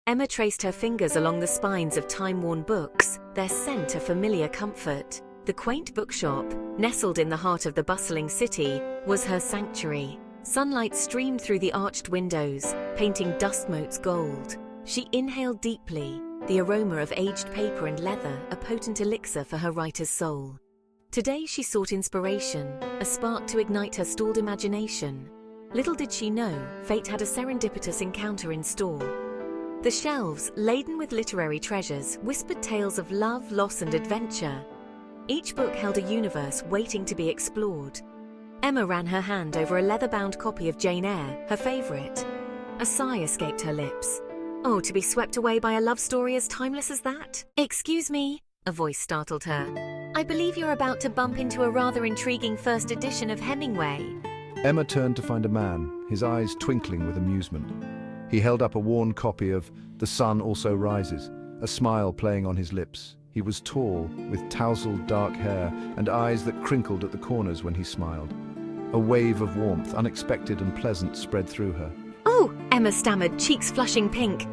Emma traced her fingers along the spines of time-worn books, their scent a familiar comfort. The quaint bookshop, nestled in the heart of the bustling city, was her sanctuary. Sunlight streamed through the arched windows, painting dust motes gold. She inhaled deeply, the aroma of aged paper and leather a potent elixir for her writer's soul. Today she sought inspiration, a spark to ignite her stalled imagination. Little did she know, fate had a serendipitous encounter in store. The shelves, laden with literary treasures, whispered tales of love, loss, and adventure. Each book held a universe waiting to be explored. Emma ran her hand over a leather-bound copy of Jane Eyre, her favorite. A sigh escaped her lips. Oh, to be swept away by a love story as timeless as that? Excuse me, a voice startled her. I believe you're about to bump into a rather intriguing first edition of Hemingway. Emma turned to find a man, his eyes twinkling with amusement. He held up a worn copy of The Sun Also Rises, a smile playing on his lips. He was tall, with tousled dark hair and eyes that crinkled at the corners when he smiled. A wave of warmth, unexpected and pleasant, spread through her. Oh, Emma stammered, cheeks flushing pink.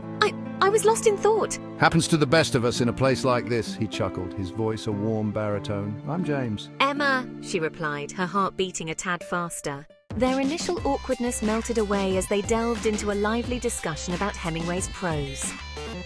I was lost in thought. Happens to the best of us in a place like this, he chuckled, his voice a warm baritone. I'm James. Emma, she replied, her heart beating a tad faster. Their initial awkwardness melted away as they delved into a lively discussion about Hemingway's prose.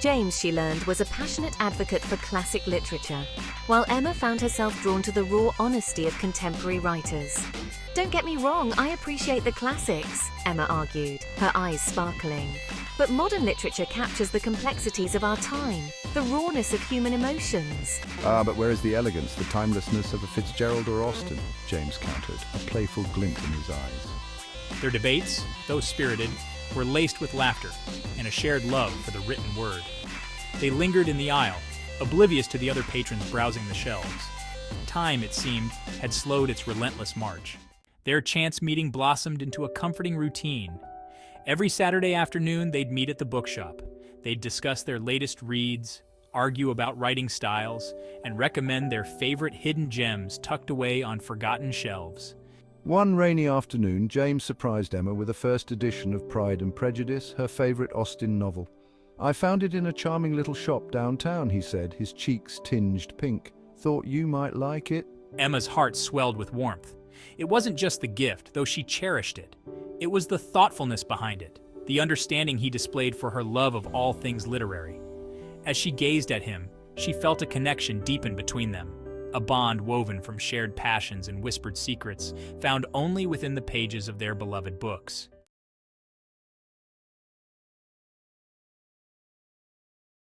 James, she learned, was a passionate advocate for classic literature, while Emma found herself drawn to the raw honesty of contemporary writers. Don't get me wrong, I appreciate the classics, Emma argued, her eyes sparkling. But modern literature captures the complexities of our time, the rawness of human emotions. But where is the elegance, the timelessness of a Fitzgerald or Austen? James countered, a playful glint in his eyes. Their debates, though spirited, were laced with laughter and a shared love for the written word. They lingered in the aisle, oblivious to the other patrons browsing the shelves. Time, it seemed, had slowed its relentless march. Their chance meeting blossomed into a comforting routine. Every Saturday afternoon, they'd meet at the bookshop. They'd discuss their latest reads, argue about writing styles, and recommend their favorite hidden gems tucked away on forgotten shelves. One rainy afternoon, James surprised Emma with a first edition of Pride and Prejudice, her favorite Austen novel. I found it in a charming little shop downtown, he said, his cheeks tinged pink. Thought you might like it? Emma's heart swelled with warmth. It wasn't just the gift, though she cherished it. It was the thoughtfulness behind it, the understanding he displayed for her love of all things literary. As she gazed at him, she felt a connection deepen between them, a bond woven from shared passions and whispered secrets found only within the pages of their beloved books.